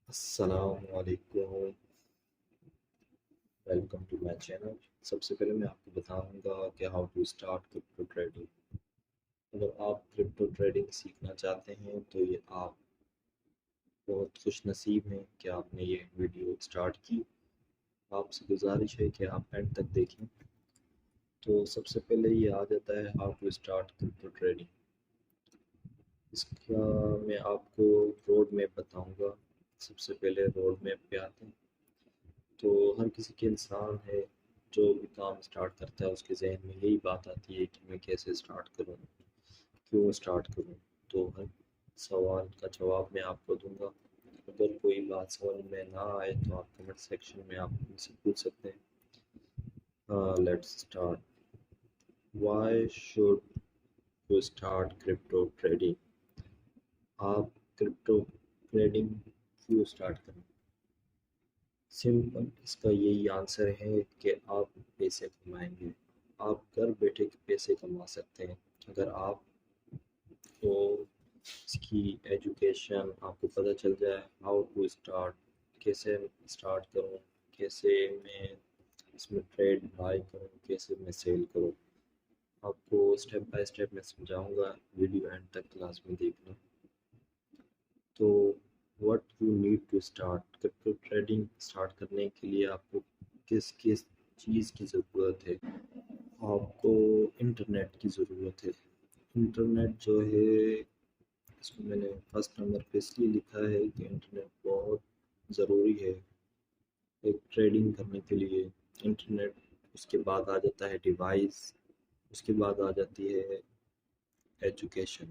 السلام علیکم، welcome to my channel. سب سے پہلے میں آپ کو بتاؤں گا کہ how to start crypto trading. اگر آپ کرپٹو ٹریڈنگ سیکھنا چاہتے ہیں تو یہ آپ بہت خوش نصیب ہیں کہ آپ نے یہ ویڈیو اسٹارٹ کی۔ آپ سے گزارش ہے کہ آپ اینڈ تک دیکھیں۔ تو سب سے پہلے یہ آ جاتا ہے how to start crypto trading. اس کا میں آپ کو روڈ میپ بتاؤں گا۔ سب سے پہلے روڈ میپ پہ آتے ہیں تو ہر کسی کے انسان ہے جو بھی کام اسٹارٹ کرتا ہے اس کے ذہن میں یہی بات آتی ہے کہ میں کیسے اسٹارٹ کروں، کیوں اسٹارٹ کروں۔ تو ہر سوال کا جواب میں آپ کو دوں گا۔ اگر کوئی بات سمجھ میں نہ آئے تو آپ کمنٹ سیکشن میں آپ مجھ سے پوچھ سکتے ہیں۔ Let's start. Why should you start crypto trading? آپ کرپٹو ٹریڈنگ کیوں اسٹارٹ کریں؟ سمپل اس کا یہی آنسر ہے کہ آپ پیسے کمائیں گے۔ آپ گھر بیٹھے پیسے کما سکتے ہیں اگر آپ کو اس کی ایجوکیشن آپ کو پتہ چل جائے۔ ہاؤ ٹو اسٹارٹ، کیسے اسٹارٹ کروں، کیسے میں اس میں ٹریڈ بائی کروں، کیسے میں سیل کروں، آپ کو اسٹیپ بائی اسٹیپ میں سمجھاؤں گا۔ ویڈیو اینڈ تک کلاس میں دیکھنا۔ تو what you need to start crypto trading start کرنے کے لیے آپ کو کس کس چیز کی ضرورت ہے؟ آپ کو انٹرنیٹ کی ضرورت ہے۔ انٹرنیٹ جو ہے اس کو میں نے فرسٹ نمبر پہ اس لیے لکھا ہے کہ انٹرنیٹ بہت ضروری ہے ایک ٹریڈنگ کرنے کے لیے۔ انٹرنیٹ، اس کے بعد آ جاتا ہے ڈیوائس، اس کے بعد آ جاتی ہے ایجوکیشن۔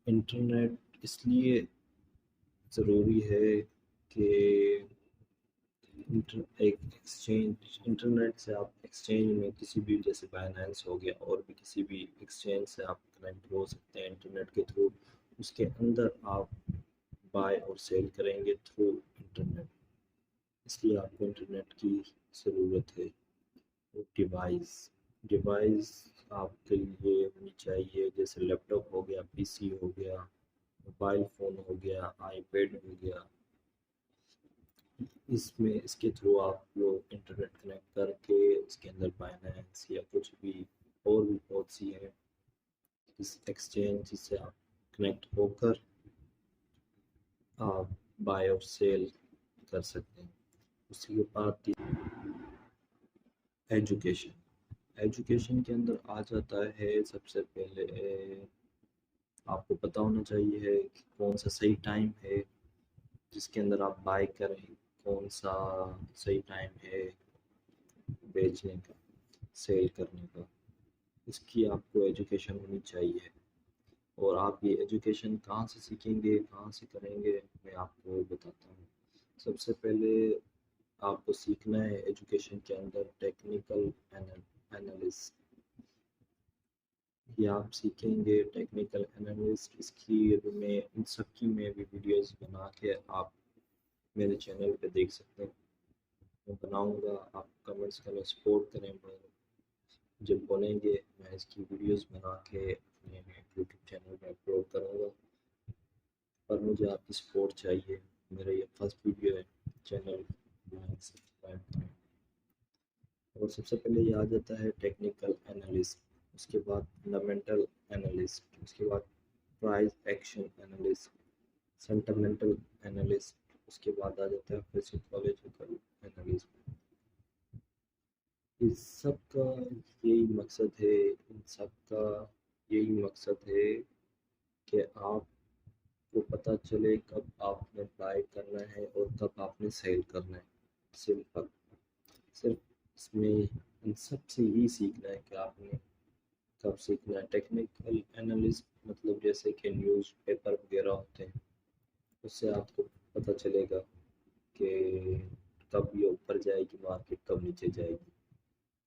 انٹرنیٹ اس لیے ضروری ہے کہ ایک انٹرنیٹ سے آپ ایکسچینج میں کسی بھی، جیسے بائنینس ہو گیا اور بھی کسی بھی ایکسچینج سے آپ کنیکٹ ہو سکتے ہیں انٹرنیٹ کے تھرو۔ اس کے اندر آپ بائی اور سیل کریں گے تھرو انٹرنیٹ، اس لیے آپ کو انٹرنیٹ کی ضرورت ہے۔ ڈیوائس، ڈیوائس آپ کے لیے ہونی چاہیے، جیسے لیپ ٹاپ ہو گیا، پی سی ہو گیا، موبائل فون ہو گیا، آئی پیڈ ہو گیا۔ اس میں اس کے تھرو آپ لوگ انٹرنیٹ کنیکٹ کر کے اس کے اندر بائنینس یا کچھ بھی اور بھی بہت سی ہیں اس ایکسچینج جس سے آپ کنیکٹ ہو کر آپ بائی اور سیل کر سکتے ہیں۔ اسی کے بعد ایجوکیشن۔ ایجوکیشن کے اندر آ جاتا ہے سب سے پہلے آپ کو پتہ ہونا چاہیے کہ کون سا صحیح ٹائم ہے جس کے اندر آپ بائی کریں، کون سا صحیح ٹائم ہے بیچنے کا، سیل کرنے کا۔ اس کی آپ کو ایجوکیشن ہونی چاہیے۔ اور آپ یہ ایجوکیشن کہاں سے سیکھیں گے، کہاں سے کریں گے، میں آپ کو بتاتا ہوں۔ سب سے پہلے آپ کو سیکھنا ہے ایجوکیشن کے اندر ٹیکنیکل انالسٹ۔ یہ آپ سیکھیں گے ٹیکنیکل انالسٹ۔ اس کی میں ان سب کی میں بھی ویڈیوز بنا کے آپ میرے چینل پہ دیکھ سکتے ہیں۔ میں بناؤں گا، آپ کمنٹس کریں، سپورٹ کریں۔ جب بولیں گے میں اس کی ویڈیوز بنا کے اپنے یوٹیوب چینل پہ اپلوڈ کروں گا، پر مجھے آپ کی سپورٹ چاہیے۔ میرا یہ فرسٹ ویڈیو ہے، چینل سبسکرائب کریں۔ اور سب سے پہلے یہ آ جاتا ہے ٹیکنیکل انالسٹ، اس کے بعد فنڈامنٹل انالسٹ، اس کے بعد پرائز ایکشن انالسٹ، سینٹامنٹل انالسٹ، اس کے بعد آ جاتا ہے فزیکولوجیکل انالسٹ۔ اس سب کا یہی مقصد ہے، ان سب کا یہی مقصد ہے کہ آپ کو پتہ چلے کب آپ نے بائی کرنا ہے اور کب آپ نے سیل کرنا ہے۔ سمپل، صرف اس میں ان سب سے یہی سیکھنا ہے کہ آپ نے کب سیکھنا ہے۔ ٹیکنیکل انالسٹ مطلب جیسے کہ نیوز پیپر وغیرہ ہوتے ہیں، اس سے آپ کو پتہ چلے گا کہ کب یہ اوپر جائے گی مارکیٹ، کب نیچے جائے گی،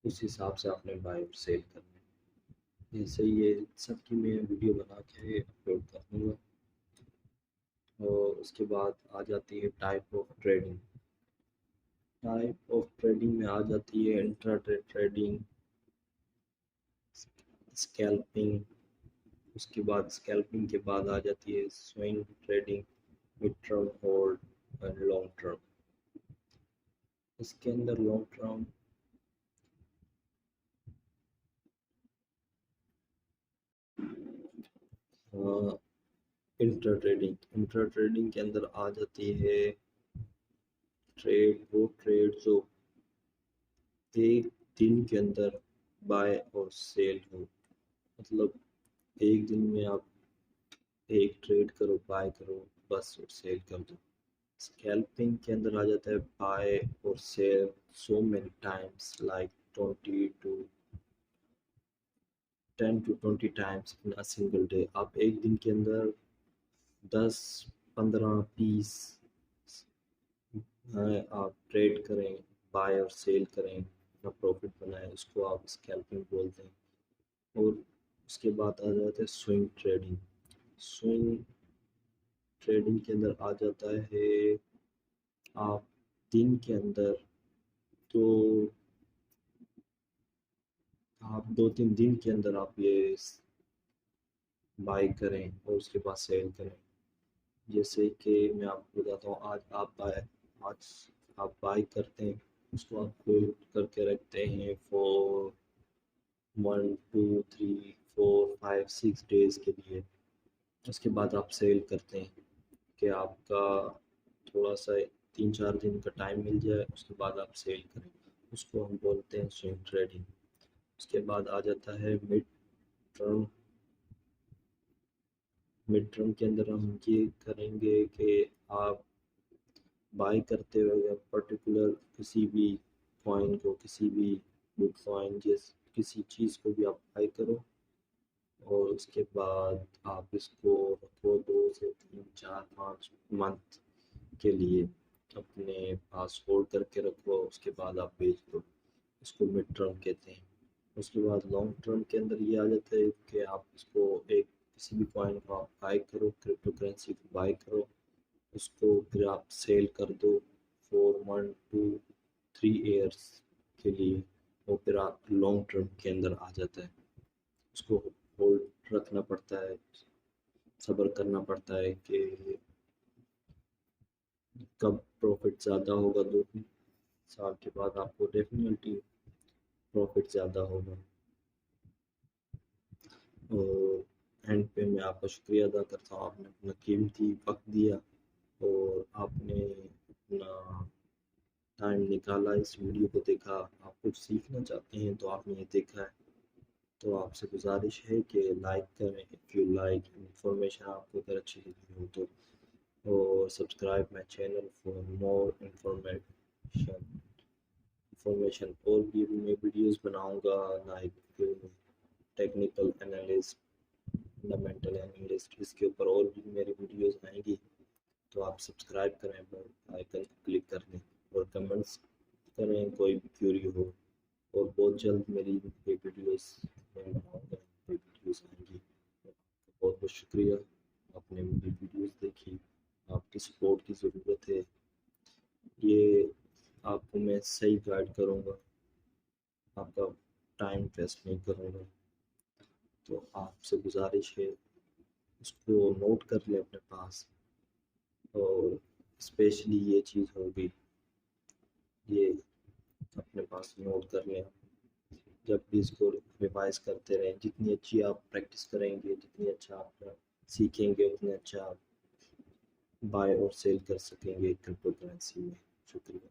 اس حساب سے آپ نے بائی اور سیل کرنا ہے۔ ایسے یہ سب کی میں ویڈیو بنا کے اپلوڈ کر دوں گا۔ اور اس کے بعد آ جاتی ہے type of trading. Type of trading میں آ جاتی ہے انٹرا ڈے ٹریڈنگ، اسکیلپنگ، اس کے بعد اسکیلپنگ کے بعد آ جاتی ہے سوئنگ ٹریڈنگ، مڈ ٹرم کے اندر لانگ ٹرم انٹرا ٹریڈنگ کے اندر آ جاتی ہے وہ ٹریڈ جو ایک دن کے اندر بائے اور سیل ہو، مطلب ایک دن میں آپ ایک ٹریڈ کرو، بائے کرو بس اور سیل کر دو۔ اسکیلپنگ کے اندر آ جاتا ہے buy or sell so many times like 20 to 10 to 20 times in a single day۔ آپ ایک دن کے اندر 10-15 20 آپ ٹریڈ کریں، بائی اور سیل کریں، اپنا پروفٹ بنائیں، اس کو آپ اسکیلپنگ بولتے ہیں۔ اور اس کے بعد آ جاتا ہے سوئنگ ٹریڈنگ۔ سوئنگ ٹریڈنگ کے اندر آ جاتا ہے آپ دن کے اندر تو آپ 2-3 دن کے اندر آپ یہ بائی کریں اور اس کے بعد سیل کریں۔ جیسے کہ میں آپ کو بتاتا ہوں، آج آپ بائی کرتے ہیں، اس کو آپ ہولڈ کر کے رکھتے ہیں فور 1 2 3 4 5 6 ڈیز کے لیے۔ اس کے بعد آپ سیل کرتے ہیں کہ آپ کا تھوڑا سا 3-4 دن کا ٹائم مل جائے، اس کے بعد آپ سیل کریں، اس کو ہم بولتے ہیں سوئنگ ٹریڈنگ۔ اس کے بعد آ جاتا ہے ٹرم مڈ ٹرم کے اندر ہم یہ کریں گے کہ آپ بائی کرتے ہوئے پرٹیکولر کسی بھی کوائن کو، کسی بھی بٹ کوائن کسی چیز کو بھی آپ بائی کرو، اور اس کے بعد آپ اس کو رکھو 2 سے 3 4 5 منتھ کے لیے اپنے پاس ہولڈ کر کے رکھو، اس کے بعد آپ بیچ دو۔ اس کو مڈ ٹرم کہتے ہیں۔ اس کے بعد لانگ ٹرم کے اندر یہ آ جاتا ہے کہ آپ اس کو کسی بھی کوائن کو آپ بائی کرو، کرپٹو کرنسی کو بائی کرو، اس کو پھر آپ سیل کر دو فور 1 2 3 ایئرس کے لیے، اور پھر آپ لانگ ٹرم کے اندر آ جاتا ہے۔ اس کو ہولڈ رکھنا پڑتا ہے، صبر کرنا پڑتا ہے کہ کب پروفٹ زیادہ ہوگا۔ 2 سال کے بعد آپ کو ڈیفینیٹلی پروفٹ زیادہ ہوگا۔ اور اینڈ پہ میں آپ کا شکریہ ادا کرتا ہوں، آپ نے اپنا قیمتی وقت دیا اور آپ نے اپنا ٹائم نکالا، اس ویڈیو کو دیکھا۔ آپ کچھ سیکھنا چاہتے ہیں تو آپ نے یہ دیکھا ہے، تو آپ سے گزارش ہے کہ لائک کریں اف یو لائک انفارمیشن، آپ کو اگر اچھی لگی ہو تو، اور subscribe my channel for more information. اور بھی میں ویڈیوز بناؤں گا like technical analyst, fundamental analyst, اس کے اوپر اور بھی میری ویڈیوز آئیں گی، تو آپ سبسکرائب کریں، بیل آئیکن کو کلک کر دیں اور کمنٹس کریں کوئی بھی کیوری ہو، اور بہت جلد میری یہ ویڈیوز میں بناؤں گا، یہ ویڈیوز آئیں گی۔ بہت بہت شکریہ، آپ نے میری ویڈیوز دیکھی، آپ کی سپورٹ کی ضرورت ہے، یہ آپ کو میں صحیح گائیڈ کروں گا، آپ کا ٹائم ویسٹ نہیں کروں گا۔ تو آپ سے گزارش ہے اس کو نوٹ کر لیں اپنے پاس، اور اسپیشلی یہ چیز ہوگی، یہ اپنے پاس نوٹ کر لیں، جب بھی اس کو ریوائز کرتے رہیں۔ جتنی اچھی آپ پریکٹس کریں گے، جتنی اچھا آپ سیکھیں گے، اتنے اچھا آپ بائی اور سیل کر سکیں گے کرپٹو کرنسی میں۔ شکریہ۔